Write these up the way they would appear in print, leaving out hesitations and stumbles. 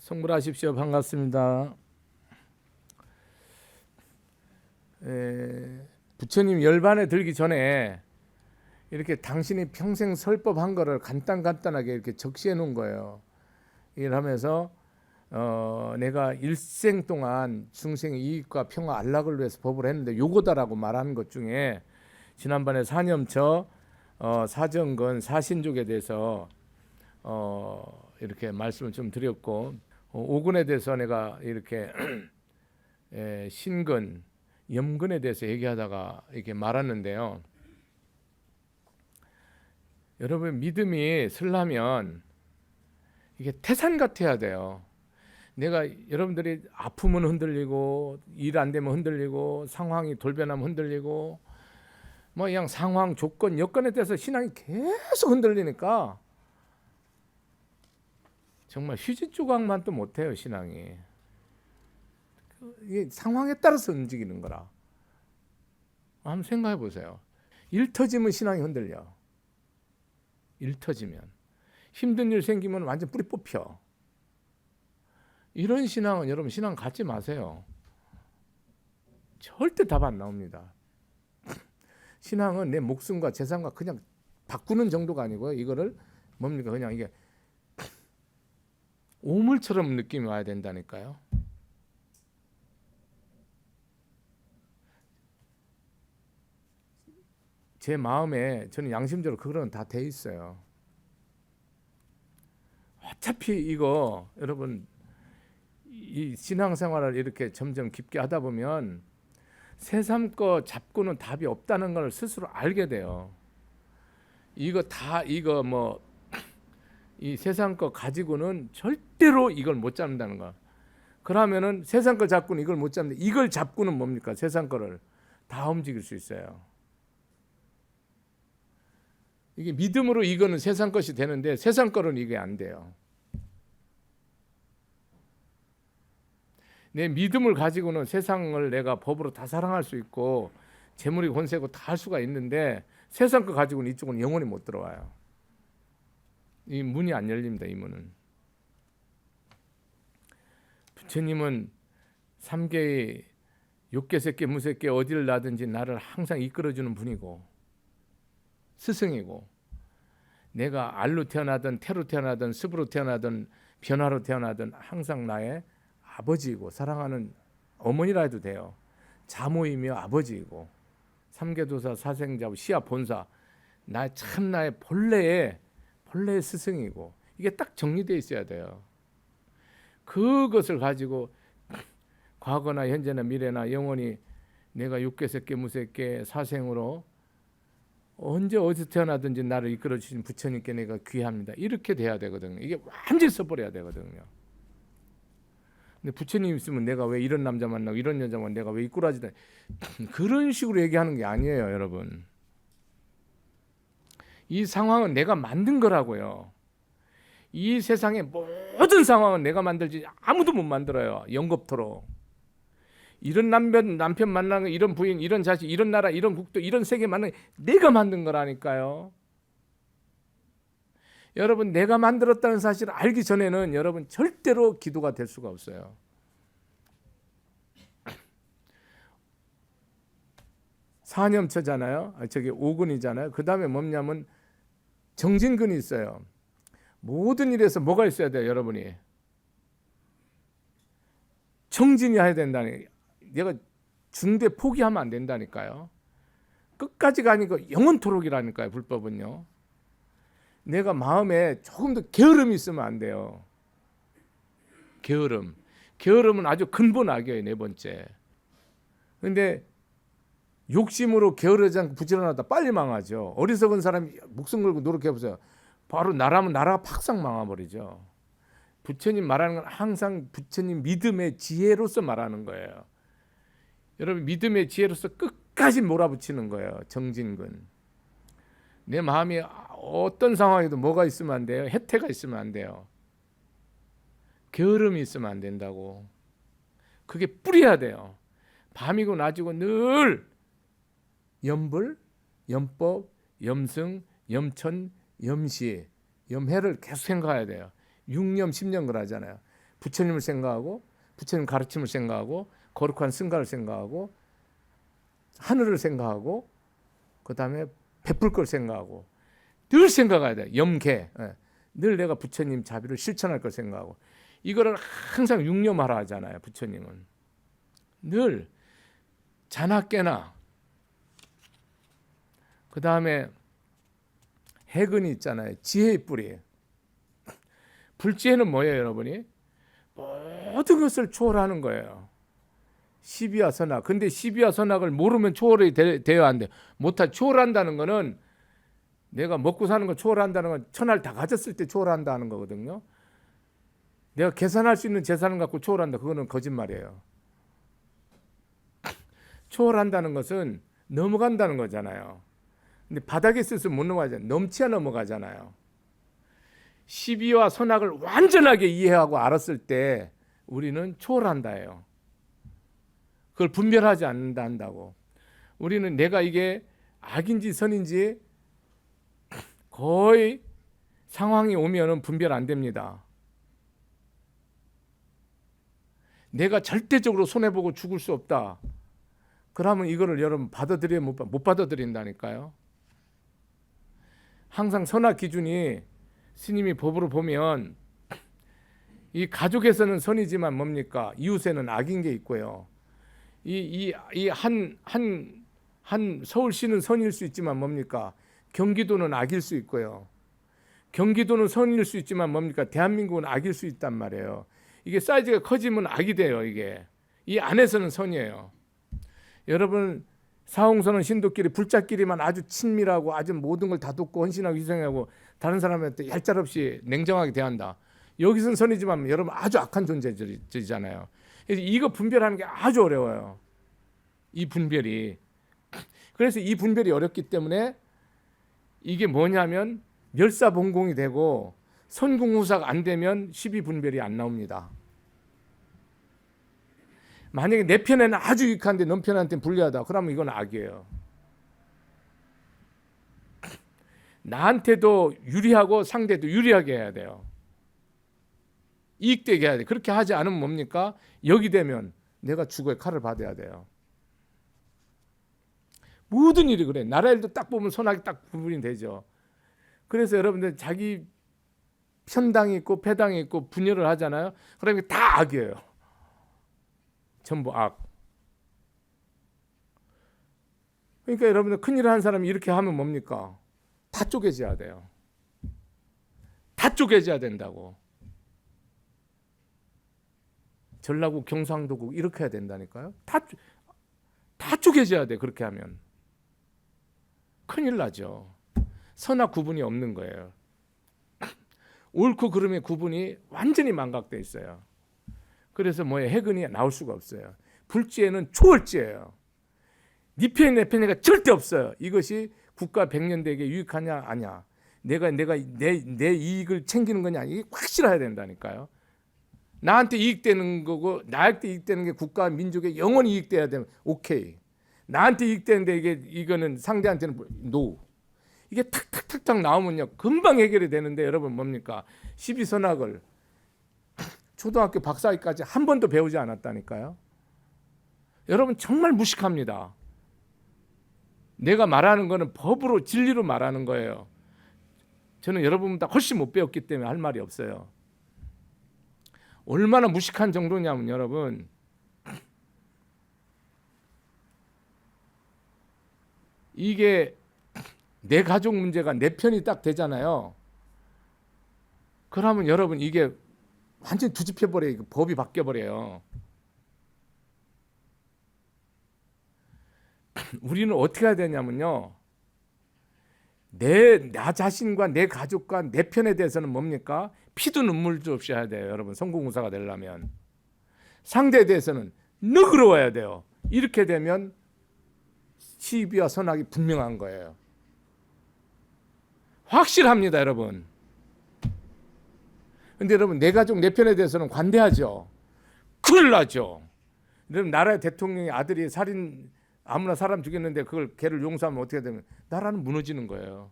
성불하십시오. 반갑습니다. 부처님 열반에 들기 전에 이렇게 당신이 평생 설법한 거를 간단하게 이렇게 적시해 놓은 거예요. 이걸 하면서 내가 일생 동안 중생의 이익과 평화 안락을 위해서 법을 했는데 요거다라고 말하는 것 중에 지난번에 사념처 사정근 사신족에 대해서 이렇게 말씀을 좀 드렸고, 오근에 대해서 내가 이렇게 신근 염근에 대해서 얘기하다가 이렇게 말았는데요. 여러분, 믿음이 서려면 이게 태산 같아야 돼요. 내가 여러분들이 아프면 흔들리고 일 안 되면 흔들리고 상황이 돌변하면 흔들리고 뭐 그냥 상황 조건 여건에 대해서 신앙이 계속 흔들리니까 정말 휴지 조각만 또 못해요. 신앙이 이게 상황에 따라서 움직이는 거라. 한번 생각해 보세요. 일 터지면 신앙이 흔들려. 일 터지면 힘든 일 생기면 완전 뿌리 뽑혀. 이런 신앙은 여러분 신앙 갖지 마세요. 절대 답 안 나옵니다. 신앙은 내 목숨과 재산과 그냥 바꾸는 정도가 아니고요. 이거를 뭡니까? 그냥 이게 오물처럼 느낌이 와야 된다니까요. 제 마음에 저는 양심적으로 그런 다 돼 있어요. 어차피 이거 여러분 이 신앙생활을 이렇게 점점 깊게 하다 보면 세상 거 잡고는 답이 없다는 걸 스스로 알게 돼요. 이거 뭐 이 세상 거 가지고는 절대로 이걸 못 잡는다는 거. 그러면은 세상 거 잡고는 이걸 못 잡는데 이걸 잡고는 뭡니까? 세상 거를 다 움직일 수 있어요. 이게 믿음으로 이거는 세상 것이 되는데 세상 거는 이게 안 돼요. 내 믿음을 가지고는 세상을 내가 법으로 다 사랑할 수 있고 재물이 권세고 다 할 수가 있는데 세상 거 가지고는 이쪽은 영원히 못 들어와요. 이 문이 안 열립니다. 이 문은. 부처님은 삼계의 욕계세계 무색계 어디를 나든지 나를 항상 이끌어주는 분이고 스승이고, 내가 알로 태어나든 태로 태어나든 습으로 태어나든 변화로 태어나든 항상 나의 아버지이고 사랑하는 어머니라 해도 돼요. 자모이며 아버지이고 삼계도사 사생자 시아 본사 나의 본래의 스승이고, 이게 딱 정리되어 있어야 돼요. 그것을 가지고 과거나 현재나 미래나 영원히 내가 육계세계 무색계 사생으로 언제 어디서 태어나든지 나를 이끌어 주신 부처님께 내가 귀합니다. 이렇게 돼야 되거든요. 이게 완전히 써버려야 되거든요. 근데 부처님 있으면 내가 왜 이런 남자 만나고 이런 여자 만나고 내가 왜 이 꾸라지다 그런 식으로 얘기하는 게 아니에요. 여러분, 이 상황은 내가 만든 거라고요. 이 세상의 모든 상황은 내가 만들지 아무도 못 만들어요. 영겁토록. 이런 남편 만나는 거, 이런 부인, 이런 자식, 이런 나라, 이런 국도, 이런 세계 만나는 거 내가 만든 거라니까요. 여러분, 내가 만들었다는 사실을 알기 전에는 여러분 절대로 기도가 될 수가 없어요. 사념처잖아요. 저기 오근이잖아요. 그 다음에 뭐냐면 정진근이 있어요. 모든 일에서 뭐가 있어야 돼요, 여러분이? 정진이 해야 된다니. 내가 중대 포기하면 안 된다니까요. 끝까지가 아니고 영원토록이라니까요. 불법은요. 내가 마음에 조금 더 게으름이 있으면 안 돼요. 게으름은 아주 근본 악이에요. 네 번째. 근데 욕심으로 게으르지 않고 부지런하다 빨리 망하죠. 어리석은 사람이 목숨 걸고 노력해보세요. 바로 나라면 나라가 팍상 망해버리죠. 부처님 말하는 건 항상 부처님 믿음의 지혜로서 말하는 거예요. 여러분, 믿음의 지혜로서 끝까지 몰아붙이는 거예요. 정진근. 내 마음이 어떤 상황에도 뭐가 있으면 안 돼요? 혜태가 있으면 안 돼요. 게으름이 있으면 안 된다고. 그게 뿌려야 돼요. 밤이고 낮이고 늘 염불, 염법, 염승, 염천, 염시, 염해를 계속 생각해야 돼요. 6년, 10년 그러잖아요. 부처님을 생각하고 부처님 가르침을 생각하고 거룩한 승가를 생각하고 하늘을 생각하고 그다음에 베풀 걸 생각하고 늘 생각해야 돼. 염계. 늘 내가 부처님 자비를 실천할 걸 생각하고 이거를 항상 육념하라 하잖아요. 부처님은 늘 자나 깨나 그다음에 해근이 있잖아요. 지혜의 뿌리. 불지혜는 뭐예요, 여러분이? 모든 것을 초월하는 거예요. 시비와 선악. 근데 시비와 선악을 모르면 초월이 돼야 안 돼. 못하 초월한다는 거는 내가 먹고 사는 거 초월한다는 건 천하를 다 가졌을 때 초월한다는 거거든요. 내가 계산할 수 있는 재산을 갖고 초월한다. 그거는 거짓말이에요. 초월한다는 것은 넘어간다는 거잖아요. 근데 바닥에 있어서 못 넘어가잖아요. 넘치야 넘어가잖아요. 시비와 선악을 완전하게 이해하고 알았을 때 우리는 초월한다예요. 그걸 분별하지 않는다 한다고. 우리는 내가 이게 악인지 선인지 거의 상황이 오면은 분별 안 됩니다. 내가 절대적으로 손해보고 죽을 수 없다. 그러면 이거를 여러분 받아들여야 못 받아들인다니까요. 항상 선악 기준이 스님이 법으로 보면 이 가족에서는 선이지만 뭡니까? 이웃에는 악인 게 있고요. 한 서울시는 선일 수 있지만 뭡니까? 경기도는 악일 수 있고요. 경기도는 선일 수 있지만 뭡니까? 대한민국은 악일 수 있단 말이에요. 이게 사이즈가 커지면 악이 돼요. 이게 이 안에서는 선이에요. 여러분 사홍선은 신도끼리 불자끼리만 아주 친밀하고 아주 모든 걸 다 돕고 헌신하고 희생하고 다른 사람한테 얄짤없이 냉정하게 대한다. 여기서는 선이지만 여러분 아주 악한 존재들이잖아요. 그래서 이거 분별하는 게 아주 어려워요. 이 분별이. 그래서 이 분별이 어렵기 때문에 이게 뭐냐면 멸사봉공이 되고 선궁후사가 안 되면 십이분별이 안 나옵니다. 만약에 내 편에는 아주 유익한데 넌 편한테는 불리하다. 그러면 이건 악이에요. 나한테도 유리하고 상대도 유리하게 해야 돼요. 이익되게 해야 돼. 그렇게 하지 않으면 뭡니까? 여기 되면 내가 죽어의 칼을 받아야 돼요. 모든 일이 그래. 나라 일도 딱 보면 선악이 딱 구분이 되죠. 그래서 여러분들 자기 편당이 있고 패당이 있고 분열을 하잖아요. 그러면 다 악이에요. 전부 악. 그러니까 여러분들 큰일을 한 사람이 이렇게 하면 뭡니까? 다 쪼개져야 돼요. 다 쪼개져야 된다고. 전라국, 경상도국 이렇게 해야 된다니까요. 다 쪼개져야 돼. 그렇게 하면 큰일 나죠. 선악 구분이 없는 거예요. 옳고 그름의 구분이 완전히 망각돼 있어요. 그래서 뭐예요? 해근이 나올 수가 없어요. 불지혜는 초월지예요. 네 편이 내 편이가 절대 없어요. 이것이 국가 백년대에게 유익하냐 아니야. 내가 내 이익을 챙기는 거냐 이게 확실해야 된다니까요. 나한테 이익되는 거고 나한테 이익되는 게 국가 민족에 영원히 이익돼야 되면 오케이. 나한테 이익되는데 이거는 상대한테는 노. 이게 탁탁탁탁 나오면요 금방 해결이 되는데 여러분 뭡니까? 시비선악을 초등학교 박사학위까지 한 번도 배우지 않았다니까요. 여러분 정말 무식합니다. 내가 말하는 거는 법으로 진리로 말하는 거예요. 저는 여러분보다 훨씬 못 배웠기 때문에 할 말이 없어요. 얼마나 무식한 정도냐면 여러분 이게 내 가족 문제가 내 편이 딱 되잖아요. 그러면 여러분 이게 완전히 뒤집혀버려요. 법이 바뀌어버려요. 우리는 어떻게 해야 되냐면요. 나 자신과 내 가족과 내 편에 대해서는 뭡니까? 피도 눈물도 없이 해야 돼요. 여러분 성공무사가 되려면. 상대에 대해서는 너그러워야 돼요. 이렇게 되면 시비와 선악이 분명한 거예요. 확실합니다, 여러분. 근데 여러분 내 가족 내 편에 대해서는 관대하죠. 큰일 나죠. 여러분 나라의 대통령이 아들이 살인 아무나 사람 죽였는데 그걸 걔를 용서하면 어떻게 되면 나라는 무너지는 거예요.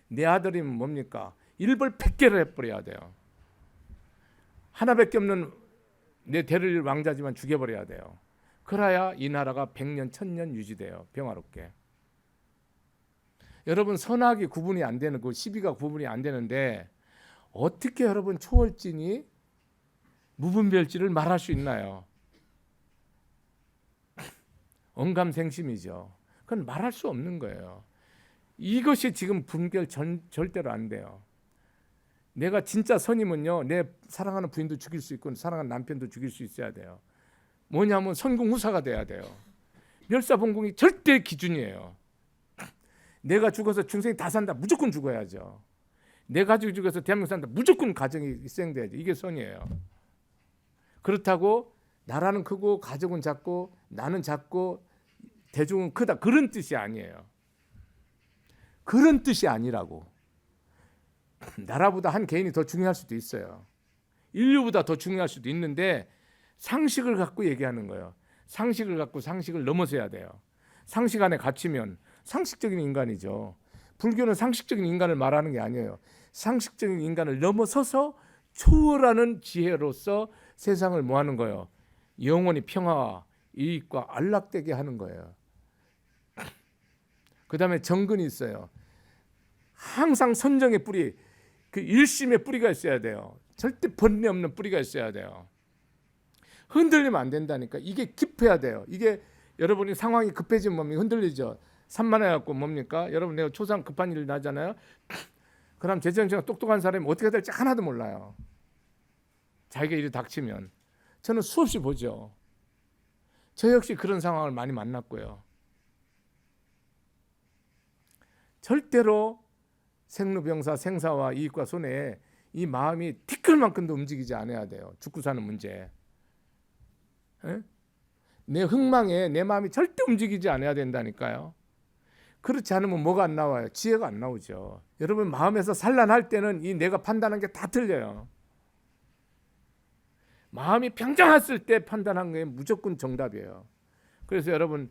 내 아들이면 뭡니까? 일벌백계를 해버려야 돼요. 하나밖에 없는 내 대를 왕자지만 죽여버려야 돼요. 그래야 이 나라가 100년, 1000년 유지돼요. 평화롭게. 여러분 선악이 구분이 안 되는 그 시비가 구분이 안 되는데 어떻게 여러분 초월진이 무분별지를 말할 수 있나요? 언감생심이죠. 그건 말할 수 없는 거예요. 이것이 지금 분별 절대로 안 돼요. 내가 진짜 선이면요, 내 사랑하는 부인도 죽일 수 있고 사랑하는 남편도 죽일 수 있어야 돼요. 뭐냐면 선공후사가 돼야 돼요. 멸사봉공이 절대 기준이에요. 내가 죽어서 중생이 다 산다, 무조건 죽어야죠. 내 가족이 죽어서 대한민국 산다, 무조건 가정이 희생돼야죠. 이게 선이에요. 그렇다고 나라는 크고 가족은 작고 나는 작고 대중은 크다, 그런 뜻이 아니에요. 그런 뜻이 아니라고. 나라보다 한 개인이 더 중요할 수도 있어요. 인류보다 더 중요할 수도 있는데 상식을 갖고 얘기하는 거예요. 상식을 갖고 상식을 넘어서야 돼요. 상식 안에 갇히면 상식적인 인간이죠. 불교는 상식적인 인간을 말하는 게 아니에요. 상식적인 인간을 넘어서서 초월하는 지혜로서 세상을 뭐 하는 거예요? 영원히 평화와 이익과 안락되게 하는 거예요. 그 다음에 정근이 있어요. 항상 선정의 뿌리, 그 일심의 뿌리가 있어야 돼요. 절대 번뇌 없는 뿌리가 있어야 돼요. 흔들리면 안 된다니까. 이게 깊어야 돼요. 이게 여러분이 상황이 급해지면 뭡니까? 흔들리죠. 산만해갖고 뭡니까? 여러분 내가 초상 급한 일 나잖아요. 그럼 재정치가 똑똑한 사람이 어떻게 될지 하나도 몰라요. 자기가 일이 닥치면. 저는 수없이 보죠. 저 역시 그런 상황을 많이 만났고요. 절대로 생로병사, 생사와 이익과 손해에 이 마음이 티끌만큼도 움직이지 않아야 돼요. 죽고 사는 문제. 에? 내 흥망에 내 마음이 절대 움직이지 않아야 된다니까요. 그렇지 않으면 뭐가 안 나와요? 지혜가 안 나오죠. 여러분 마음에서 산란할 때는 이 내가 판단한 게 다 틀려요. 마음이 평정했을 때 판단한 게 무조건 정답이에요. 그래서 여러분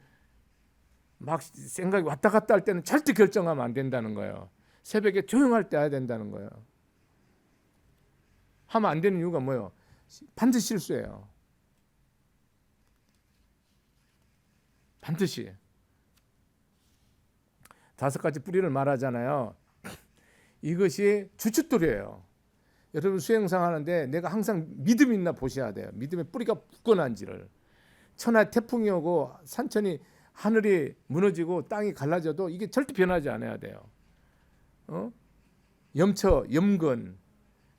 막 생각이 왔다 갔다 할 때는 절대 결정하면 안 된다는 거예요. 새벽에 조용할 때 해야 된다는 거예요. 하면 안 되는 이유가 뭐예요? 반드시 실수예요. 반드시. 5가지 뿌리를 말하잖아요. 이것이 주춧돌이에요. 여러분 수행상 하는데 내가 항상 믿음이 있나 보셔야 돼요. 믿음의 뿌리가 굳건한지를. 천하에 태풍이 오고 산천이 하늘이 무너지고 땅이 갈라져도 이게 절대 변하지 않아야 돼요. 염처, 염근,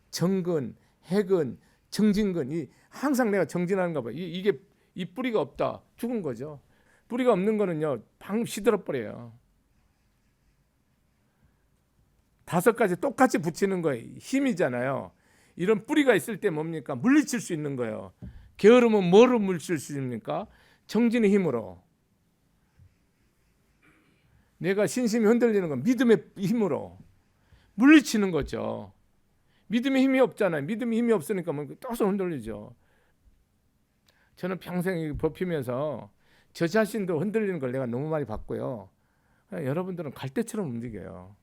정근, 해근, 정진근, 이 항상 내가 정진하는가 봐요. 이게 이 뿌리가 없다, 죽은 거죠. 뿌리가 없는 거는요, 방 시들어 버려요. 5가지 똑같이 붙이는 거예요. 힘이잖아요. 이런 뿌리가 있을 때 뭡니까? 물리칠 수 있는 거예요. 게으르면 뭐로 물리칠 수 있습니까? 정진의 힘으로. 내가 신심이 흔들리는 건 믿음의 힘으로 물리치는 거죠. 믿음의 힘이 없잖아요. 믿음의 힘이 없으니까 뭐 계속 흔들리죠. 저는 평생 법히면서 저 자신도 흔들리는 걸 내가 너무 많이 봤고요. 여러분들은 갈대처럼 움직여요.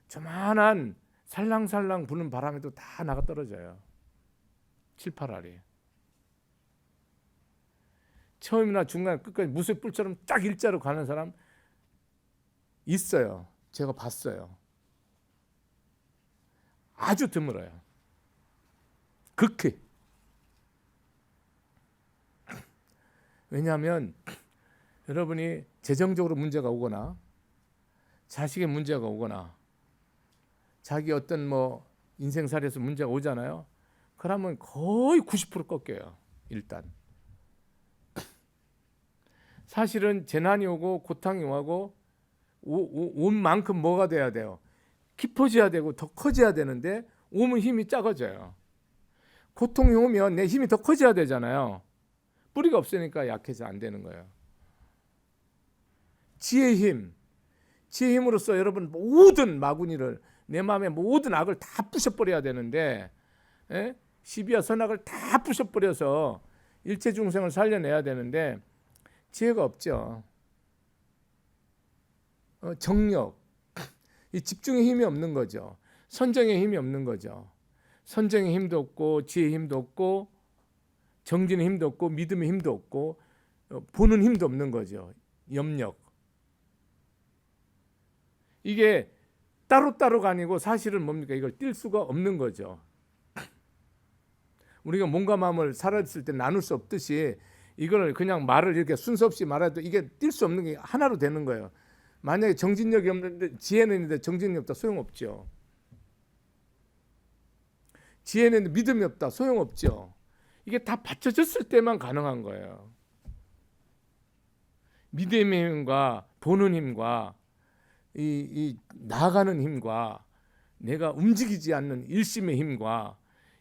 조만한 살랑살랑 부는 바람에도 다 나가 떨어져요. 7, 8알이. 처음이나 중간 끝까지 무쇠뿔처럼 딱 일자로 가는 사람 있어요. 제가 봤어요. 아주 드물어요. 극히. 왜냐하면 여러분이 재정적으로 문제가 오거나 자식의 문제가 오거나 자기 어떤 뭐 인생살이에서 문제가 오잖아요. 그러면 거의 90% 꺾여요. 일단. 사실은 재난이 오고 고통이 오고 온 만큼 뭐가 돼야 돼요? 깊어져야 되고 더 커져야 되는데 오면 힘이 작아져요. 고통이 오면 내 힘이 더 커져야 되잖아요. 뿌리가 없으니까 약해서 안 되는 거예요. 지혜의 힘. 지혜의 힘으로써 여러분 모든 마구니를 내 마음의 모든 악을 다 부셔버려야 되는데 시비와 선악을 다 부셔버려서 일체 중생을 살려내야 되는데 지혜가 없죠. 정력, 이 집중의 힘이 없는 거죠. 선정의 힘이 없는 거죠. 선정의 힘도 없고 지혜의 힘도 없고 정진의 힘도 없고 믿음의 힘도 없고 보는 힘도 없는 거죠. 염력. 이게 따로따로가 아니고 사실은 뭡니까? 이걸 뛸 수가 없는 거죠. 우리가 몸과 마음을 살았을 때 나눌 수 없듯이 이거를 그냥 말을 이렇게 순서 없이 말해도 이게 뛸 수 없는 게 하나로 되는 거예요. 만약에 정진력이 없는데 지혜는 있는데 정진력이 없다 소용없죠. 지혜는 있는데 믿음이 없다 소용없죠. 이게 다 받쳐졌을 때만 가능한 거예요. 믿음의 힘과 보는 힘과 이 나아가는 힘과 내가 움직이지 않는 일심의 힘과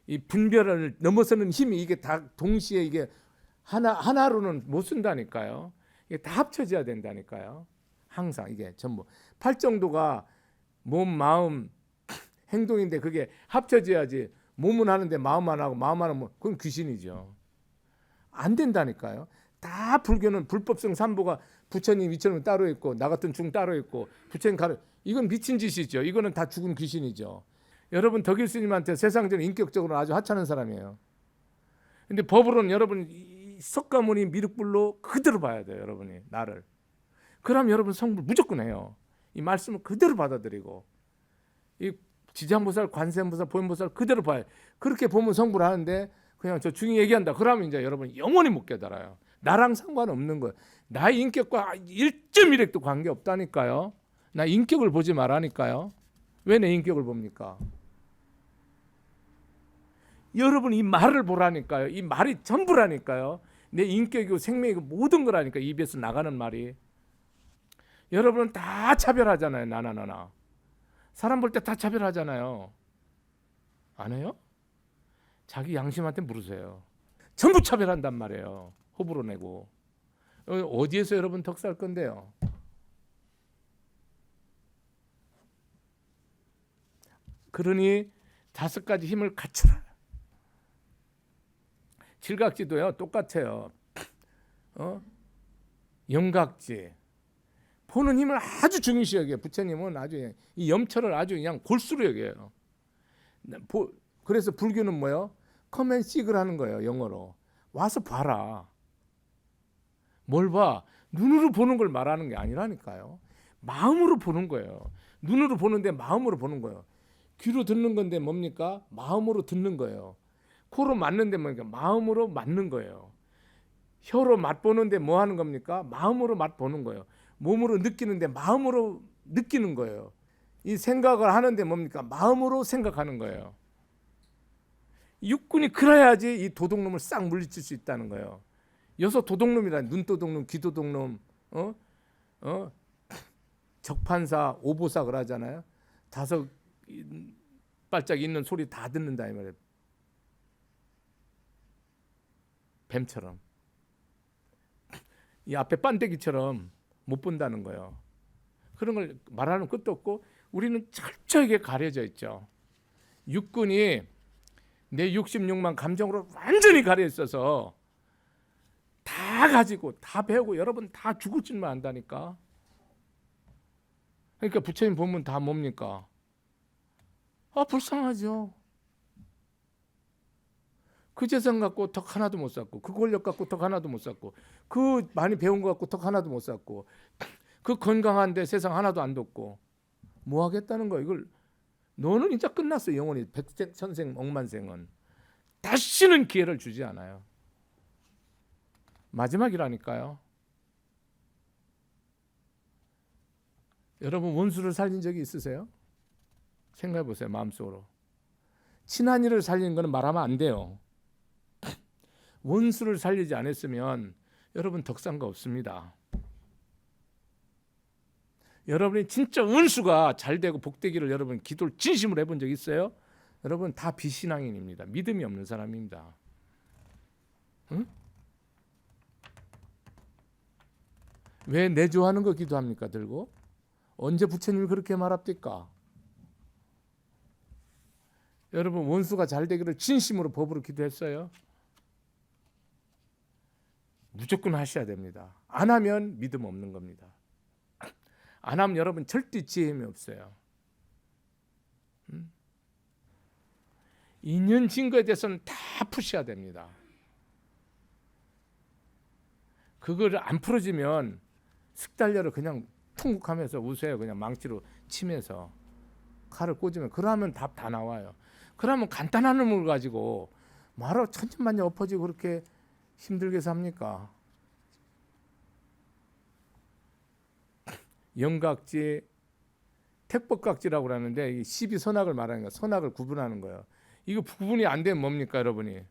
이 분별을 넘어서는 힘이 이게 다 동시에 이게 하나로는 못 쓴다니까요. 이게 다 합쳐져야 된다니까요. 항상 이게 전부 팔정도가 몸, 마음, 행동인데 그게 합쳐져야지. 몸은 하는데 마음 안 하고 마음 안 하면 그건 귀신이죠. 안 된다니까요. 다 불교는 불법성 삼보가 부처님 이처럼 따로 있고 나 같은 중 따로 있고 부처님 가르 이건 미친 짓이죠. 이거는 다 죽은 귀신이죠. 여러분 덕일 스님한테 세상적으로 인격적으로 아주 하찮은 사람이에요. 근데 법으로는 여러분 석가모니 미륵불로 그대로 봐야 돼요. 여러분이 나를. 그럼 여러분 성불 무조건 해요. 이 말씀을 그대로 받아들이고 이 지장보살, 관세음보살, 보현보살 그대로 봐요. 그렇게 보면 성불 하는데 그냥 저 중이 얘기한다. 그러면 이제 여러분 영원히 못 깨달아요. 나랑 상관없는 거예요. 나의 인격과 1.1핵도 관계없다니까요. 나 인격을 보지 말라니까요. 왜 내 인격을 봅니까? 여러분 이 말을 보라니까요. 이 말이 전부라니까요. 내 인격이고 생명이고 모든 거라니까. 입에서 나가는 말이. 여러분은 다 차별하잖아요. 나나. 사람 볼 때 다 차별하잖아요. 안 해요? 자기 양심한테 물으세요. 전부 차별한단 말이에요. 호불호 내고. 어디에서 여러분 덕살 건데요? 그러니 5가지 힘을 갖추라. 칠각지도요 똑같아요. 영각지. 보는 힘을 아주 중요시 여겨요. 부처님은 아주 이 염처를 아주 그냥 골수로 여겨요. 그래서 불교는 뭐예요? Come and see를 하는 거예요. 영어로. 와서 봐라. 뭘 봐? 눈으로 보는 걸 말하는 게 아니라니까요. 마음으로 보는 거예요. 눈으로 보는데 마음으로 보는 거예요. 귀로 듣는 건데 뭡니까? 마음으로 듣는 거예요. 코로 맞는데 뭡니까? 마음으로 맞는 거예요. 혀로 맛보는데 뭐 하는 겁니까? 마음으로 맛보는 거예요. 몸으로 느끼는데 마음으로 느끼는 거예요. 이 생각을 하는데 뭡니까? 마음으로 생각하는 거예요. 육군이 그래야지 이 도둑놈을 싹 물리칠 수 있다는 거예요. 여섯 도둑놈이라 눈도둑놈, 귀도둑놈, 적판사, 오보사 그러잖아요. 5 발짝 있는 소리 다 듣는다 이 말이에요. 뱀처럼. 이 앞에 반대기처럼 못 본다는 거예요. 그런 걸 말하는 끝도 없고 우리는 철저하게 가려져 있죠. 육군이 내 66만 감정으로 완전히 가려 있어서 다 가지고 다 배우고 여러분 다 죽을 줄만 안다니까. 그러니까 부처님 보면 다 뭡니까? 불쌍하죠. 그 재산 갖고 덕 하나도 못 쌓고 그 권력 갖고 덕 하나도 못 쌓고 그 많이 배운 거 갖고 덕 하나도 못 쌓고 그 건강한데 세상 하나도 안 돕고 뭐 하겠다는 거야. 이걸 너는 진짜 끝났어. 영원히 백생천생 억만생은 다시는 기회를 주지 않아요. 마지막이라니까요. 여러분 원수를 살린 적이 있으세요? 생각해 보세요. 마음속으로. 친한이를 살리는 거는 말하면 안 돼요. 원수를 살리지 않았으면 여러분 덕상가 없습니다. 여러분이 진짜 운수가 잘 되고 복되기를 여러분 기도를 진심으로 해본 적 있어요? 여러분 다 비신앙인입니다. 믿음이 없는 사람입니다. 응? 왜 내조하는 거 기도합니까? 들고 언제 부처님이 그렇게 말합니까? 여러분 원수가 잘 되기를 진심으로 법으로 기도했어요? 무조건 하셔야 됩니다. 안 하면 믿음 없는 겁니다. 안 하면 여러분 절대 지혜함이 없어요. 인연 증거에 대해서는 다 푸셔야 됩니다. 그거를 안 풀어지면 슥달려를 그냥 통곡하면서 우세요. 그냥 망치로 치면서 칼을 꽂으면, 그러면 답 다 나와요. 그러면 간단한 놈을 가지고 말로 천천만년 엎어지고 그렇게 힘들게 삽니까? 영각지, 택법각지라고 그러는데 이 12선악을 말하는 거예요. 선악을 구분하는 거예요. 이거 구분이 안 되면 뭡니까, 여러분이?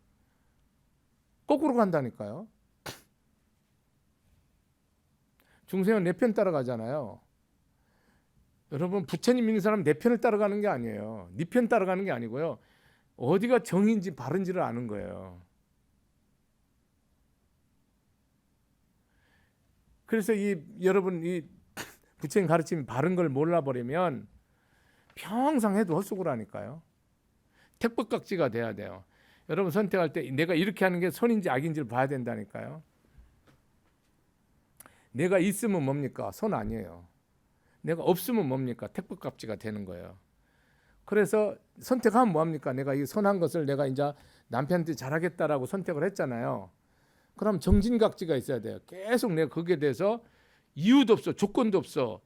거꾸로 간다니까요. 중생은 내 편 따라가잖아요. 여러분, 부처님 믿는 사람은 내 편을 따라가는 게 아니에요. 네 편 따라가는 게 아니고요. 어디가 정인지 바른지를 아는 거예요. 그래서 여러분 이 부처님 가르침이 바른 걸 몰라버리면 평생 해도 헛수고라니까요. 택법각지가 돼야 돼요. 여러분 선택할 때 내가 이렇게 하는 게 선인지 악인지를 봐야 된다니까요. 내가 있으면 뭡니까? 선 아니에요. 내가 없으면 뭡니까? 택법각지가 되는 거예요. 그래서 선택하면 뭐합니까? 내가 이 선한 것을 내가 이제 남편한테 잘하겠다라고 선택을 했잖아요. 그럼 정진각지가 있어야 돼요. 계속 내가 거기에 대해서 이유도 없어, 조건도 없어,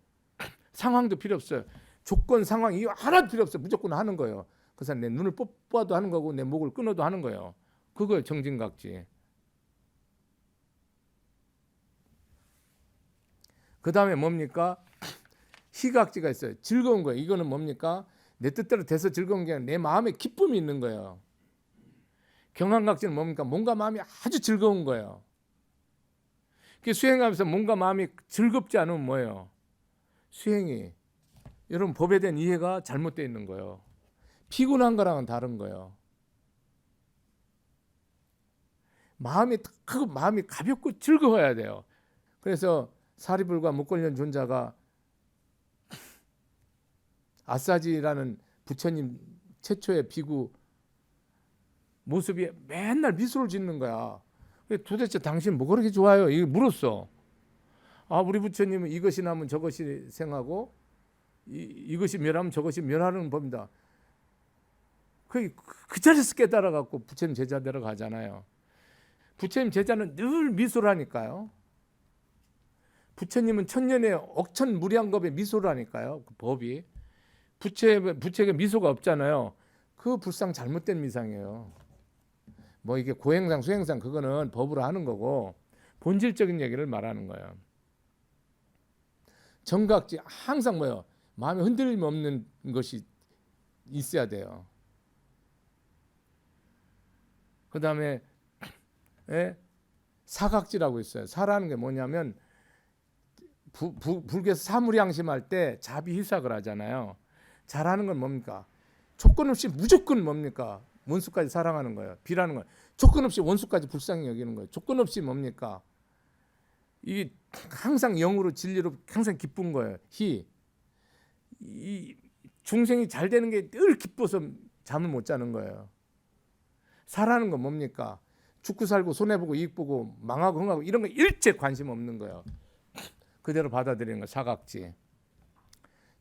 상황도 필요 없어요. 조건, 상황, 이유 하나도 필요 없어요. 무조건 하는 거예요. 그래서 내 눈을 뽑아도 하는 거고 내 목을 끊어도 하는 거예요. 그거예요, 정진각지. 그 다음에 뭡니까? 희각지가 있어요. 즐거운 거예요. 이거는 뭡니까? 내 뜻대로 돼서 즐거운 게 아니라 내 마음에 기쁨이 있는 거예요. 경안각지는 뭡니까? 몸과 마음이 아주 즐거운 거예요. 수행하면서 몸과 마음이 즐겁지 않으면 뭐예요? 수행이, 여러분 법에 대한 이해가 잘못되어 있는 거예요. 피곤한 거랑은 다른 거예요. 마음이 크고 마음이 가볍고 즐거워야 돼요. 그래서 사리불과 목걸련 존자가 아사지라는 부처님 최초의 비구 모습이 맨날 미소를 짓는 거야. 도대체 당신 뭐 그렇게 좋아요? 이거 물었어. 아, 우리 부처님은 이것이 나면 저것이 생하고 이것이 멸하면 저것이 멸하는 법이다. 그 자리에서 깨달아 갖고 부처님 제자대로 가잖아요. 부처님 제자는 늘 미소라니까요. 부처님은 천년의 억천무량겁의 미소라니까요. 그 법이. 부처에게 미소가 없잖아요. 그 불상 잘못된 미상이에요. 뭐 이게 고행상 수행상 그거는 법으로 하는 거고 본질적인 얘기를 말하는 거예요. 정각지 항상 뭐예요? 마음에 흔들림 없는 것이 있어야 돼요. 그 다음에 사각지라고 있어요. 사라는 게 뭐냐면 불교에서 사무량심할 때 자비희삭을 하잖아요. 잘하는 건 뭡니까? 조건 없이 무조건 뭡니까? 원수까지 사랑하는 거예요. 비라는 거예요. 조건 없이 원수까지 불쌍히 여기는 거예요. 조건 없이 뭡니까? 이 항상 영으로 진리로 항상 기쁜 거예요. 이 중생이 잘 되는 게 늘 기뻐서 잠을 못 자는 거예요. 사라는 건 뭡니까? 죽고 살고 손해보고 이익보고 망하고 흥하고 이런 거 일체 관심 없는 거예요. 그대로 받아들이는 거 사각지.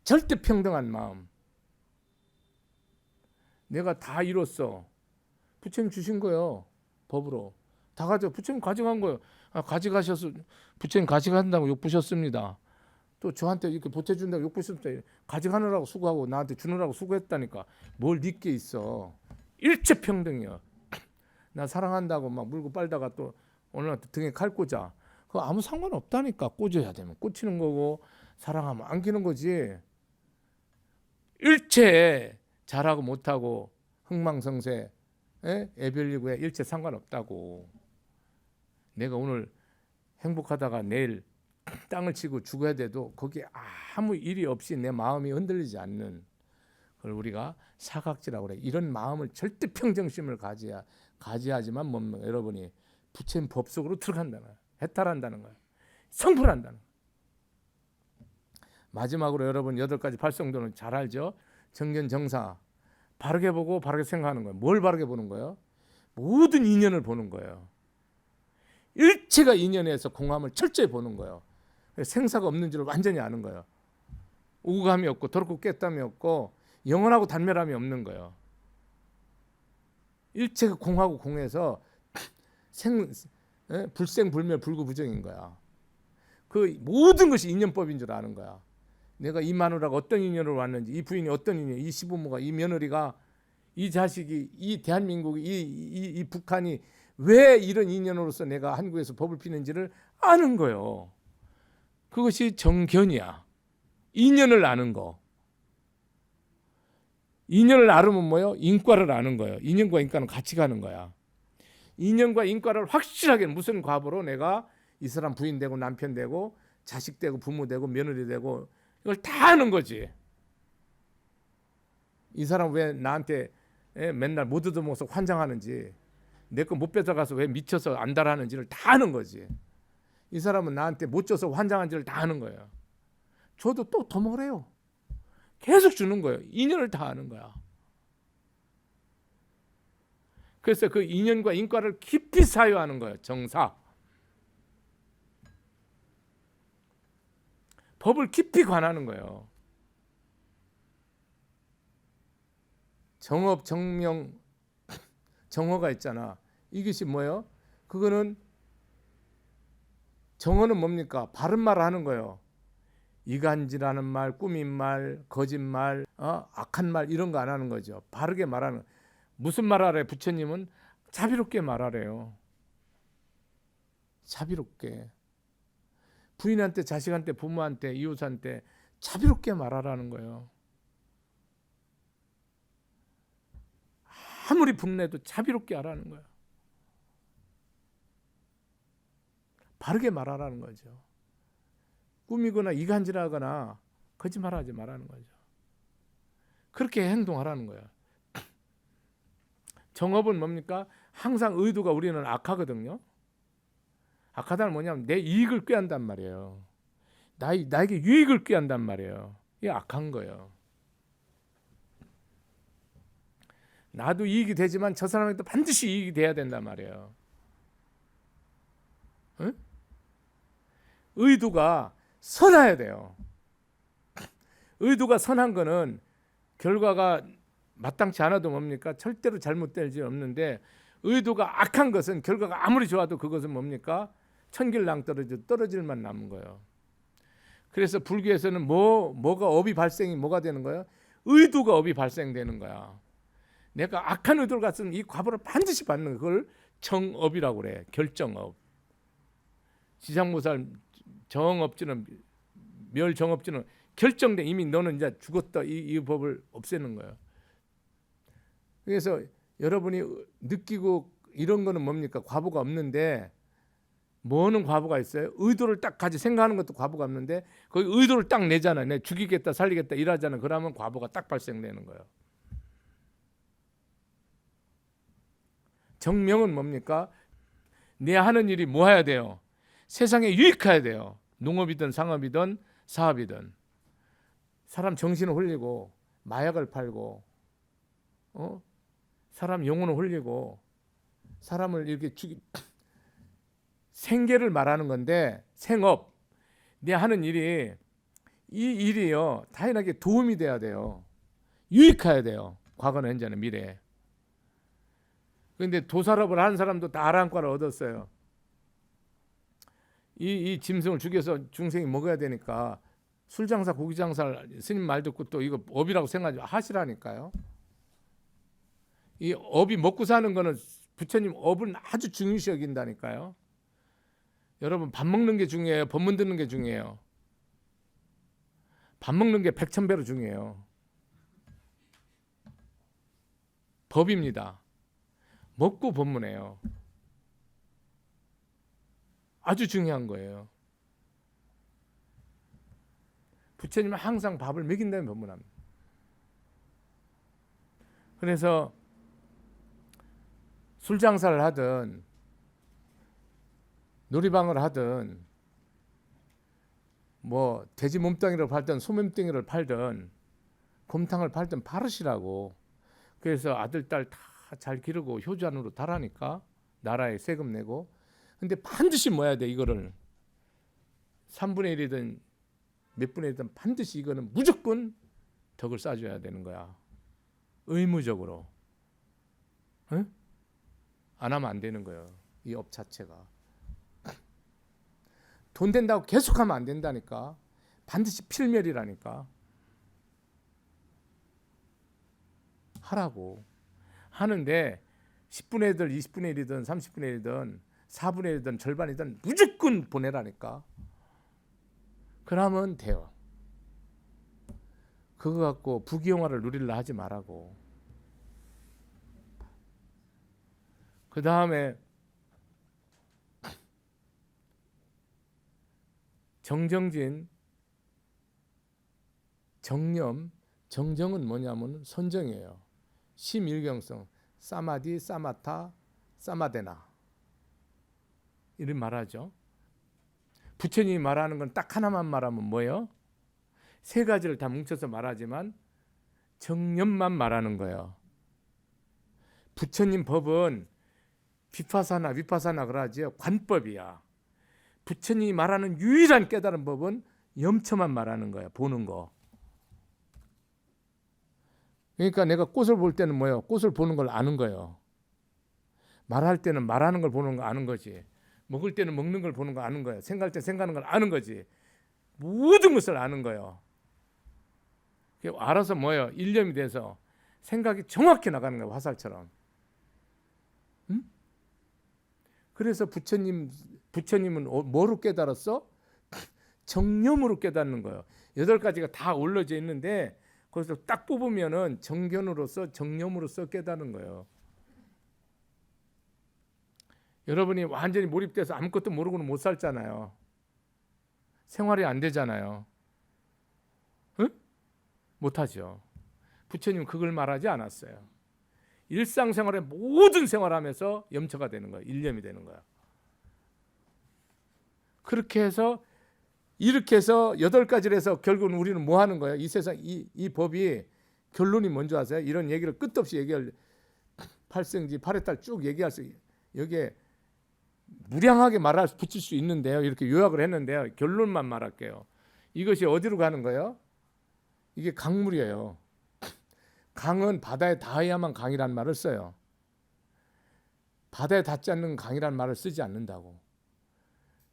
절대 평등한 마음. 내가 다 이뤘어. 부처님 주신 거예요. 법으로. 다 부처님 가져간 거예요. 가져가셔서 부처님 가져간다고 욕부셨습니다. 또 저한테 이렇게 보태준다고 욕부셨습니다. 가져가느라고 수고하고 나한테 주느라고 수고했다니까. 뭘 믿게 있어. 일체 평등이야. 나 사랑한다고 막 물고 빨다가 또 어느 날 등에 칼 꽂아. 그거 아무 상관없다니까. 꽂아야 되면 꽂히는 거고 사랑하면 안기는 거지. 일체 잘하고 못하고 흥망성쇠 애별리고에 일체 상관없다고. 내가 오늘 행복하다가 내일 땅을 치고 죽어야 돼도 거기에 아무 일이 없이 내 마음이 흔들리지 않는 그걸 우리가 사각지라고 그래. 이런 마음을 절대 평정심을 가지야지만 뭡니까? 여러분이 부처님 법 속으로 들어간다는 거예요. 해탈한다는 거예요. 성불한다는 거예요. 마지막으로 여러분 8가지 팔성도는 잘 알죠? 정견정사. 바르게 보고 바르게 생각하는 거예요. 뭘 바르게 보는 거예요? 모든 인연을 보는 거예요. 일체가 인연에서 공함을 철저히 보는 거예요. 생사가 없는 줄을 완전히 아는 거예요. 오감이 없고 더럽고 깼담이 없고 영원하고 단멸함이 없는 거예요. 일체 공하고 공에서 불생불멸 불구부정인 거야. 그 모든 것이 인연법인 줄 아는 거야. 내가 이 마누라가 어떤 인연으로 왔는지, 이 부인이 어떤 인연, 이 시부모가, 이 며느리가, 이 자식이, 이 대한민국이, 이 북한이 왜 이런 인연으로서 내가 한국에서 법을 피는지를 아는 거예요. 그것이 정견이야. 인연을 아는 거. 인연을 알으면 뭐요? 인과를 아는 거예요. 인연과 인과는 같이 가는 거야. 인연과 인과를 확실하게 무슨 과보로 내가 이 사람 부인 되고 남편 되고 자식 되고 부모 되고 며느리 되고 이걸 다 아는 거지. 이 사람 왜 나한테 맨날 못 얻어먹어서 환장하는지, 내 거 못 뺏어가서 왜 미쳐서 안달하는지를 다 아는 거지. 이 사람은 나한테 못 줘서 환장한지를 다 아는 거예요. 줘도 또 더 먹으래요. 계속 주는 거예요. 인연을 다 아는 거야. 그래서 그 인연과 인과를 깊이 사유하는 거예요. 정사. 법을 깊이 관하는 거예요. 정업, 정명, 정어가 있잖아. 이것이 뭐예요? 그거는 정어는 뭡니까? 바른 말을 하는 거예요. 이간질하는 말, 꾸민 말, 거짓말, 악한 말 이런 거 안 하는 거죠. 바르게 말하는. 무슨 말 하래? 부처님은 자비롭게 말하래요. 자비롭게. 부인한테, 자식한테, 부모한테, 이웃한테 자비롭게 말하라는 거예요. 아무리 분내도 자비롭게 하라는 거예요. 바르게 말하라는 거죠. 꾸미거나 이간질하거나 거짓말하지 말라는 거죠. 그렇게 행동하라는 거예요. 정업은 뭡니까? 항상 의도가 우리는 악하거든요. 악하다는 뭐냐면 내 이익을 꾀한단 말이에요. 나에게 유익을 꾀한단 말이에요. 이게 악한 거예요. 나도 이익이 되지만 저 사람에게도 반드시 이익이 돼야 된단 말이에요. 응? 의도가 선해야 돼요. 의도가 선한 거는 결과가 마땅치 않아도 뭡니까? 절대로 잘못될 일 없는데, 의도가 악한 것은 결과가 아무리 좋아도 그것은 뭡니까? 천길낭 떨어질만 남은 거예요. 그래서 불교에서는 뭐가 업이 발생이 뭐가 되는 거예요? 의도가 업이 발생되는 거야. 내가 악한 의도를 갖으면 이 과보를 반드시 받는 그걸 정업이라고 그래. 결정업. 지상모살 정업주는 멸정업주는 결정돼. 이미 너는 이제 죽었다. 이 법을 없애는 거예요. 그래서 여러분이 느끼고 이런 거는 뭡니까? 과보가 없는데, 뭐는 과보가 있어요? 의도를 딱 가지 생각하는 것도 과보가 없는데 거기 의도를 딱 내잖아요. 내 죽이겠다 살리겠다 일하잖아요. 그러면 과보가 딱 발생되는 거예요. 정명은 뭡니까? 내 하는 일이 뭐 해야 돼요? 세상에 유익해야 돼요. 농업이든 상업이든 사업이든. 사람 정신을 홀리고 마약을 팔고 사람 영혼을 홀리고 사람을 이렇게 생계를 말하는 건데, 생업, 내 하는 일이, 이 일이요 타인에게 도움이 돼야 돼요. 유익해야 돼요. 과거는 현재는 미래에. 그런데 도살업을 하는 사람도 다 아랑과를 얻었어요. 이 짐승을 죽여서 중생이 먹어야 되니까 술 장사, 고기 장사를 스님 말 듣고 또 이거 업이라고 생각하시라니까요. 이 업이 먹고 사는 거는 부처님 업은 아주 중요시 여긴다니까요. 여러분 밥 먹는 게 중요해요? 법문 듣는 게 중요해요? 밥 먹는 게 백천배로 중요해요. 법입니다. 먹고 법문해요. 아주 중요한 거예요. 부처님은 항상 밥을 먹인 다음에 법문합니다. 그래서 술 장사를 하든 놀이방을 하든 뭐 돼지 몸뚱이를 팔든 소몸뚱이를 팔든 곰탕을 팔든 팔으시라고. 그래서 아들 딸 다 잘 기르고 효자으로 달하니까 나라에 세금 내고. 근데 반드시 뭐 해야 돼? 이거를 3분의 1이든 몇 분의 1이든 반드시 이거는 무조건 덕을 쌓아줘야 되는 거야. 의무적으로. 응? 안 하면 안 되는 거예요. 이 업 자체가. 돈 된다고 계속하면 안 된다니까. 반드시 필멸이라니까. 하라고. 하는데 10분의 1이든 20분의 1이든 30분의 1이든 4분의 1이든 절반이든 무조건 보내라니까. 그러면 돼요. 그거 갖고 부귀영화를 누리려 하지 말라고. 그 다음에 정정진, 정념, 정정은 뭐냐면 선정이에요. 심일경성, 사마디, 사마타, 사마데나 이런 말하죠. 부처님이 말하는 건 딱 하나만 말하면 뭐예요? 세 가지를 다 뭉쳐서 말하지만 정념만 말하는 거예요. 부처님 법은 비파사나 위파사나 그러지요. 관법이야. 부처님이 말하는 유일한 깨달은 법은 염처만 말하는 거야. 보는 거. 그러니까 내가 꽃을 볼 때는 뭐예요? 꽃을 보는 걸 아는 거예요. 말할 때는 말하는 걸 보는 거 아는 거지. 먹을 때는 먹는 걸 보는 거 아는 거예요. 생각할 때 생각하는 걸 아는 거지. 모든 것을 아는 거예요. 알아서 뭐예요? 일념이 돼서 생각이 정확히 나가는 거예요. 화살처럼. 응? 그래서 부처님은 뭐로 깨달았어? 정념으로 깨닫는 거예요. 8가지가 다 올려져 있는데 거기서 딱 뽑으면은 정견으로서 정념으로서 깨닫는 거예요. 여러분이 완전히 몰입돼서 아무것도 모르고는 못 살잖아요. 생활이 안 되잖아요. 응? 못하죠. 부처님은 그걸 말하지 않았어요. 일상생활의 모든 생활하면서 염처가 되는 거예요. 일념이 되는 거예요. 그렇게 해서 이렇게 해서 8가지를 해서 결국은 우리는 뭐 하는 거예요? 이 세상 이 법이 결론이 뭔지 아세요? 이런 얘기를 끝없이 얘기할 팔생지 8회달 쭉 얘기할 수 여기에 무량하게 붙일 수 있는데요. 이렇게 요약을 했는데요. 결론만 말할게요. 이것이 어디로 가는 거예요? 이게 강물이에요. 강은 바다에 닿아야만 강이란 말을 써요. 바다에 닿지 않는 강이란 말을 쓰지 않는다고.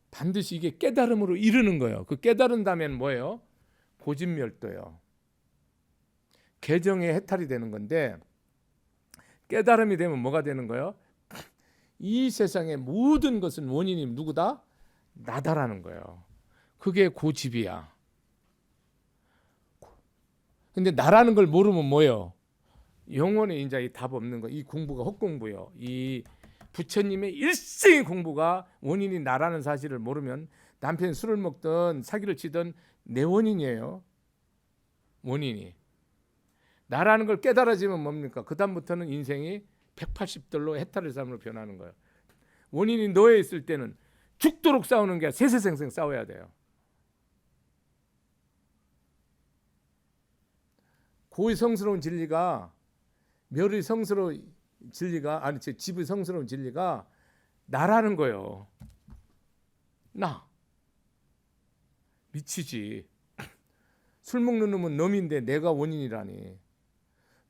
반드시 이게 깨달음으로 이르는 거예요. 그 깨달은다면 뭐예요? 고진멸도예요. 개정의 해탈이 되는 건데 깨달음이 되면 뭐가 되는 거예요? 이 세상의 모든 것은 원인이 누구다? 나다라는 거예요. 그게 고집이야. 근데 나라는 걸 모르면 뭐예요? 영원히 이제 답 없는 거. 이 공부가 헛공부예요. 이 부처님의 일생의 공부가 원인이 나라는 사실을 모르면 남편이 술을 먹든 사기를 치든 내 원인이에요. 원인이. 나라는 걸 깨달아지면 뭡니까? 그 다음부터는 인생이 180도로 해탈의 삶으로 변하는 거예요. 원인이 너에 있을 때는 죽도록 싸우는 게 세세생생 싸워야 돼요. 고의 성스러운 진리가 멸의 성스러운 진리가 아니 집의 성스러운 진리가 나라는 거예요. 나 미치지. 술 먹는 놈은 놈인데 내가 원인이라니.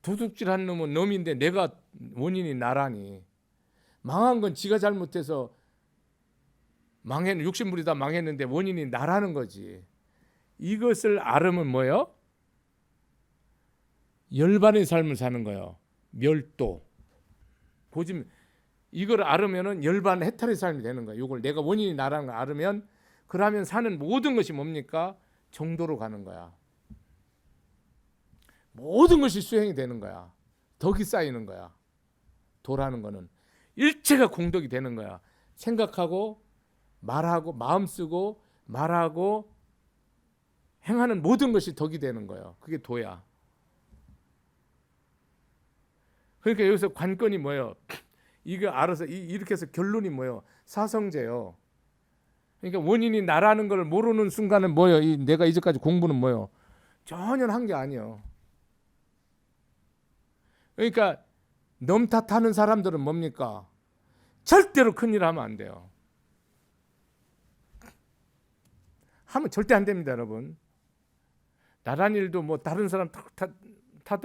도둑질하는 놈은 놈인데 내가 원인이 나라니. 망한 건 지가 잘못해서 욕심부리다 망했는데 원인이 나라는 거지. 이것을 알으면 뭐예요? 열반의 삶을 사는 거예요. 멸도. 보지 이걸 알으면은 열반 해탈의 삶이 되는 거예요. 이걸 내가 원인이 나라는 걸 알으면 그러면 사는 모든 것이 뭡니까? 정도로 가는 거야. 모든 것이 수행이 되는 거야. 덕이 쌓이는 거야. 도라는 거는 일체가 공덕이 되는 거야. 생각하고 말하고 마음 쓰고 말하고 행하는 모든 것이 덕이 되는 거예요. 그게 도야. 그러니까 여기서 관건이 뭐예요? 이거 알아서 이렇게 해서 결론이 뭐예요? 사성제요. 그러니까 원인이 나라는 걸 모르는 순간은 뭐예요? 내가 이제까지 공부는 뭐예요? 전혀 한 게 아니에요. 그러니까 넘 탓하는 사람들은 뭡니까? 절대로 큰일 하면 안 돼요. 하면 절대 안 됩니다, 여러분. 나란 일도 뭐 다른 사람 탓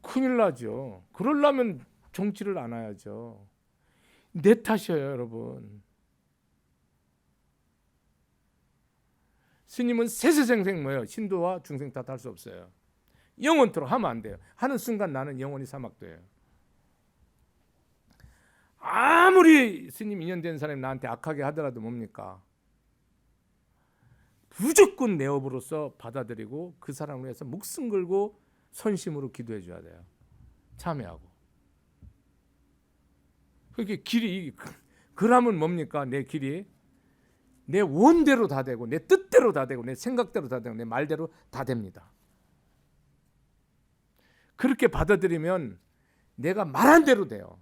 큰일 나죠. 그러려면 정치를 안 해야죠. 내 탓이에요, 여러분. 스님은 세세생생 뭐예요? 신도와 중생 탓할 수 없어요. 영원토록 하면 안 돼요. 하는 순간 나는 영원히 사막돼요. 아무리 스님 인연된 사람이 나한테 악하게 하더라도 뭡니까? 무조건 내 업으로서 받아들이고 그 사람을 위해서 목숨 걸고 선심으로 기도해 줘야 돼요. 참여하고. 그게 길이, 그러면 뭡니까? 내 길이 내 원대로 다 되고 내 뜻대로 다 되고 내 생각대로 다 되고 내 말대로 다 됩니다. 그렇게 받아들이면 내가 말한 대로 돼요.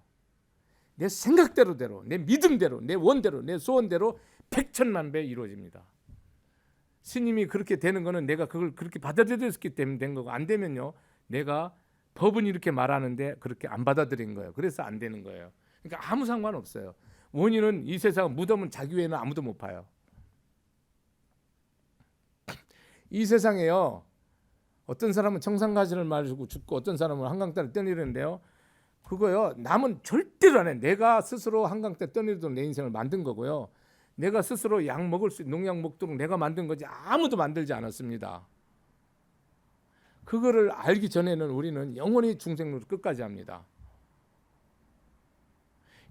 내 생각대로 내 믿음대로, 내 원대로, 내 소원대로 백천만배 이루어집니다. 스님이 그렇게 되는 거는 내가 그걸 그렇게 받아들였기 때문에 된 거고, 안 되면요, 내가 법은 이렇게 말하는데 그렇게 안 받아들인 거예요. 그래서 안 되는 거예요. 그러니까 아무 상관없어요. 원인은 이 세상 무덤은 자기 외에는 아무도 못 파요. 이 세상에요, 어떤 사람은 청산가시를 마시고 죽고 어떤 사람은 한강가를 떠내리는데요, 그거요, 남은 절대로 안 해. 내가 스스로 한강가에 떠내리도록 내 인생을 만든 거고요, 내가 스스로 약 먹을 수, 농약 먹도록 내가 만든 거지 아무도 만들지 않았습니다. 그거를 알기 전에는 우리는 영원히 중생으로 끝까지 합니다.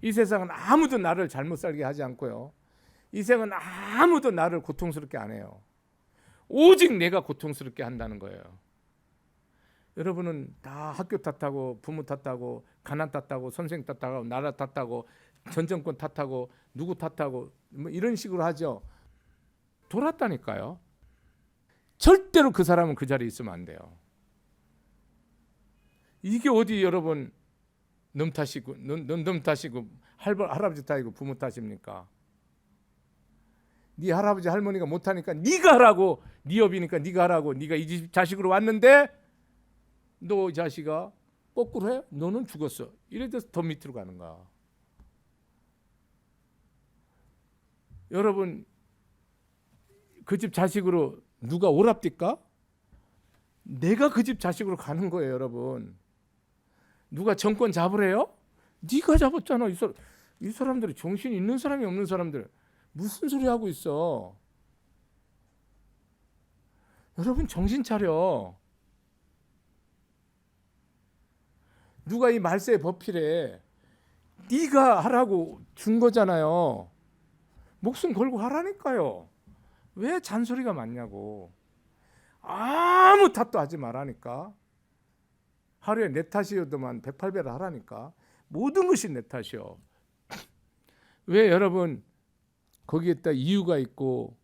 이 세상은 아무도 나를 잘못 살게 하지 않고요, 이 세상은 아무도 나를 고통스럽게 안 해요. 오직 내가 고통스럽게 한다는 거예요. 여러분은 다 학교 탓하고 부모 탓하고 가난 탓하고 선생 탓하고 나라 탓하고 전 정권 탓하고 누구 탓하고 뭐 이런 식으로 하죠. 돌았다니까요. 절대로 그 사람은 그 자리에 있으면 안 돼요. 이게 어디 여러분 놈 탓이고 놈 탓이고 할아버지 탓이고 부모 탓입니까? 네 할아버지 할머니가 못하니까 네가 하라고, 네 업이니까 네가 하라고, 네가 이 집 자식으로 왔는데 너 자식아 거꾸로 해? 너는 죽었어. 이래 돼서 더 밑으로 가는 거야. 여러분, 그 집 자식으로 누가 오랍디까? 내가 그 집 자식으로 가는 거예요, 여러분. 누가 정권 잡으래요? 네가 잡았잖아. 이 사람들이 정신이 있는 사람이 없는 사람들 무슨 소리 하고 있어? 여러분 정신 차려. 누가 이 말세에 법필에 네가 하라고 준 거잖아요. 목숨 걸고 하라니까요. 왜 잔소리가 많냐고. 아무 탓도 하지 말라니까. 하루에 내 탓이어도만 108배를 하라니까. 모든 것이 내 탓이요. 왜 여러분 거기에다 이유가 있고,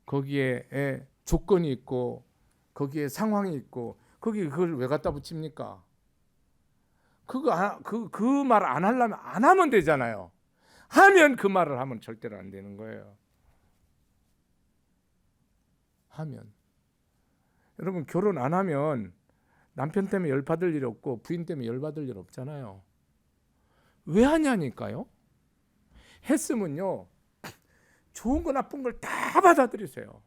거기에 조건이 있고, 거기에 상황이 있고, 거기 그걸 왜 갖다 붙입니까? 그 말 안 하려면 안 하면 되잖아요. 하면 그 말을 하면 절대로 안 되는 거예요. 하면. 여러분 결혼 안 하면 남편 때문에 열받을 일 없고 부인 때문에 열받을 일 없잖아요. 왜 하냐니까요. 했으면요, 좋은 거 나쁜 걸 다 받아들이세요.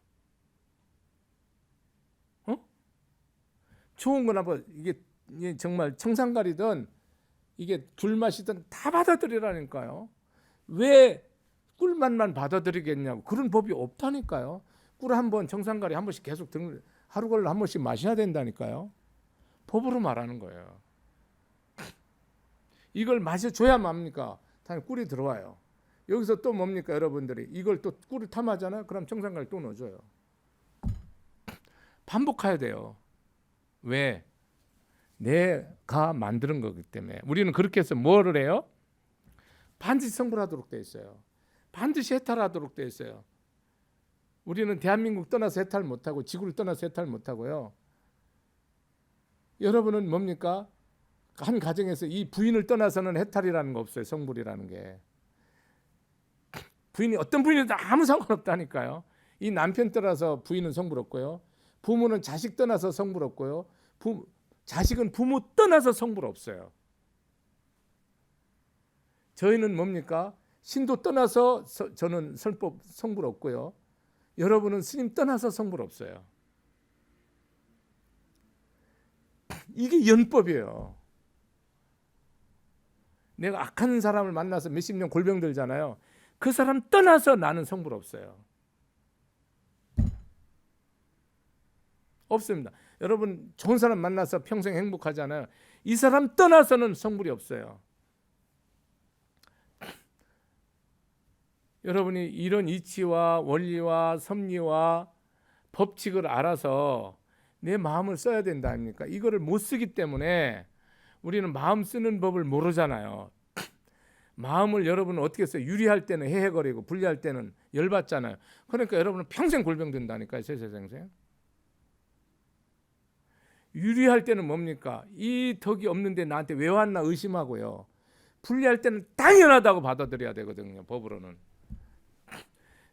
좋은 거 나쁜, 이게 정말 청산가리든 이게 굴맛이든 다 받아들이라니까요. 왜 꿀맛만 받아들이겠냐고. 그런 법이 없다니까요. 꿀 한 번, 청산가리 한 번씩 계속 하루 걸러 한 번씩 마셔야 된다니까요. 법으로 말하는 거예요. 이걸 마셔줘야 뭡니까? 당연히 꿀이 들어와요. 여기서 또 뭡니까 여러분들이? 이걸 또 꿀을 탐하잖아요. 그럼 청산가리 또 넣어줘요. 반복해야 돼요. 왜? 내가 만드는 거기 때문에. 우리는 그렇게 해서 뭐를 해요? 반드시 성불하도록 돼 있어요. 반드시 해탈하도록 돼 있어요. 우리는 대한민국 떠나서 해탈 못하고 지구를 떠나서 해탈 못하고요. 여러분은 뭡니까? 한 가정에서 이 부인을 떠나서는 해탈이라는 거 없어요. 성불이라는 게. 부인이 어떤 부인이든 아무 상관없다니까요. 이 남편 떠나서 부인은 성불 없고요. 부모는 자식 떠나서 성불 없고요. 자식은 부모 떠나서 성불 없어요. 저희는 뭡니까? 신도 떠나서 저는 설법 성불 없고요. 여러분은 스님 떠나서 성불 없어요. 이게 연법이에요. 내가 악한 사람을 만나서 몇십 년 골병 들잖아요. 그 사람 떠나서 나는 성불 없어요. 없습니다. 여러분 좋은 사람 만나서 평생 행복하잖아요. 이 사람 떠나서는 성불이 없어요. 여러분이 이런 이치와 원리와 섭리와 법칙을 알아서 내 마음을 써야 된다 아닙니까? 이거를 못 쓰기 때문에 우리는 마음 쓰는 법을 모르잖아요. 마음을 여러분은 어떻게 써요? 유리할 때는 헤헤거리고 불리할 때는 열받잖아요. 그러니까 여러분은 평생 골병 든다니까요. 세세생생. 유리할 때는 뭡니까? 이 덕이 없는데 나한테 왜 왔나 의심하고요. 불리할 때는 당연하다고 받아들여야 되거든요. 법으로는.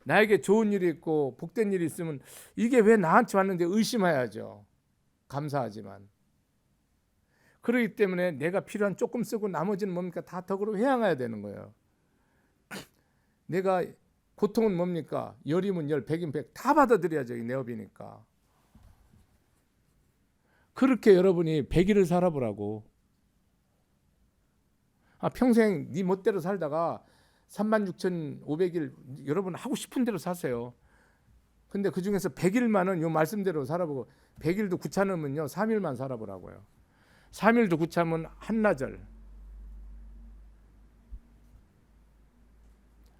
나에게 좋은 일이 있고 복된 일이 있으면 이게 왜 나한테 왔는지 의심해야죠. 감사하지만. 그렇기 때문에 내가 필요한 조금 쓰고 나머지는 뭡니까? 다 덕으로 회양해야 되는 거예요. 내가 고통은 뭡니까? 열이면 열, 백이면 백 다 받아들여야죠. 내 업이니까. 그렇게 여러분이 100일을 살아보라고. 평생 네 멋대로 살다가 36,500일 여러분 하고 싶은 대로 사세요. 근데 그 중에서 100일만은 요 말씀대로 살아보고 100일도 귀찮으면요 3일만 살아보라고요. 3일도 귀찮으면 한나절.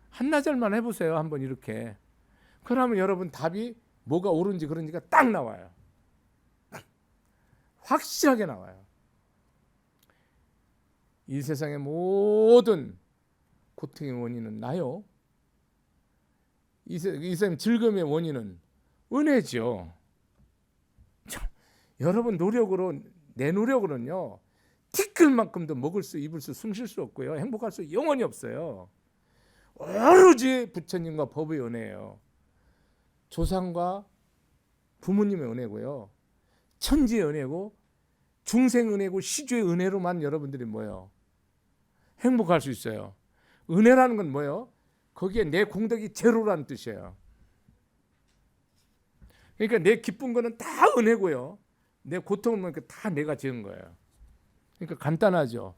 한나절만 해보세요. 한번 이렇게. 그러면 여러분 답이 뭐가 옳은지 그런지가 딱 나와요. 확실하게 나와요. 이 세상의 모든 고통의 원인은 나요. 이 세상 즐거움의 원인은 은혜죠. 여러분 노력으로 내 노력으로는요 티끌만큼도 먹을 수 입을 수 숨 쉴 수 없고요 행복할 수 영원히 없어요. 오로지 부처님과 법의 은혜예요. 조상과 부모님의 은혜고요. 천지의 은혜고 중생 은혜고 시주의 은혜로만 여러분들이 뭐예요? 행복할 수 있어요. 은혜라는 건 뭐예요? 거기에 내 공덕이 제로라는 뜻이에요. 그러니까 내 기쁜 거는 다 은혜고요. 내 고통은 뭐니까 다 내가 지은 거예요. 그러니까 간단하죠.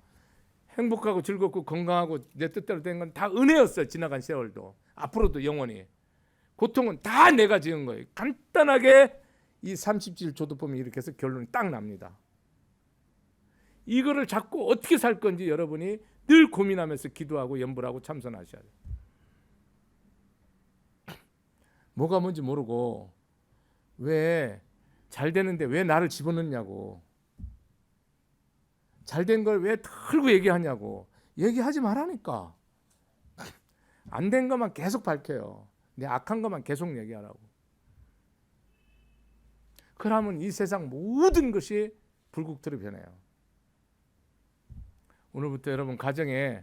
행복하고 즐겁고 건강하고 내 뜻대로 된 건 다 은혜였어요. 지나간 세월도 앞으로도 영원히. 고통은 다 내가 지은 거예요. 간단하게 이 30질 조도법이 이렇게 해서 결론이 딱 납니다. 이거를 자꾸 어떻게 살 건지 여러분이 늘 고민하면서 기도하고 염불하고 참선하셔야 돼요. 뭐가 뭔지 모르고 왜 잘 되는데 왜 나를 집어넣냐고, 잘 된 걸 왜 털고 얘기하냐고. 얘기하지 말라니까. 안 된 것만 계속 밝혀요. 내 악한 것만 계속 얘기하라고. 그러면 이 세상 모든 것이 불국토로 변해요. 오늘부터 여러분 가정에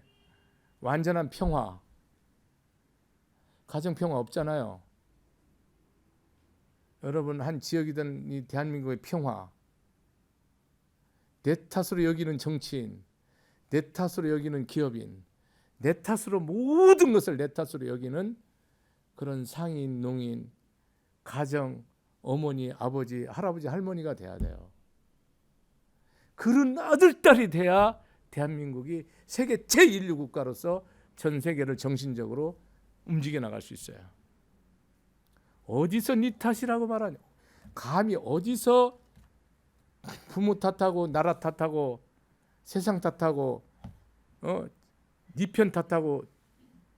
완전한 평화, 가정 평화 없잖아요. 여러분 한 지역이든 이 대한민국의 평화, 내 탓으로 여기는 정치인, 내 탓으로 여기는 기업인, 내 탓으로 모든 것을 내 탓으로 여기는 그런 상인, 농인, 가정, 어머니, 아버지, 할아버지, 할머니가 돼야 돼요. 그런 아들, 딸이 돼야 대한민국이 세계 제1류 국가로서 전 세계를 정신적으로 움직여 나갈 수 있어요. 어디서 네 탓이라고 말하냐. 감히 어디서 부모 탓하고 나라 탓하고 세상 탓하고 네 편 탓하고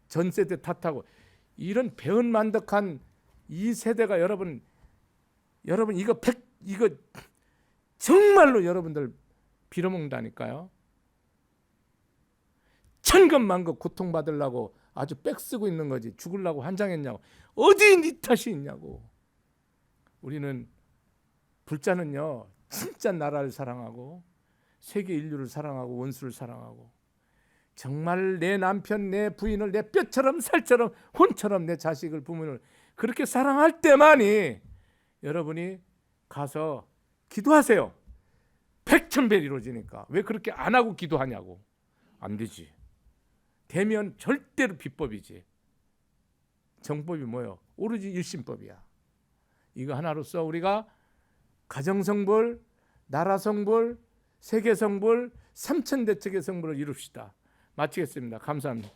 전 세대 탓하고 이런 배은만덕한 이 세대가 여러분 이거 정말로 여러분들 빌어먹는다니까요. 천것만것 고통받으려고 아주 빽쓰고 있는 거지. 죽으려고 환장했냐고. 어디 네 탓이 있냐고. 우리는 불자는요 진짜 나라를 사랑하고 세계 인류를 사랑하고 원수를 사랑하고 정말 내 남편, 내 부인을 내 뼈처럼 살처럼 혼처럼 내 자식을 부모를 그렇게 사랑할 때만이 여러분이 가서 기도하세요. 백천배 이루어지니까. 왜 그렇게 안 하고 기도하냐고. 안 되지. 되면 절대로 비법이지. 정법이 뭐예요? 오로지 일심법이야. 이거 하나로서 우리가 가정성불, 나라성불, 세계성불, 삼천대책의 성불을 이룹시다. 마치겠습니다. 감사합니다.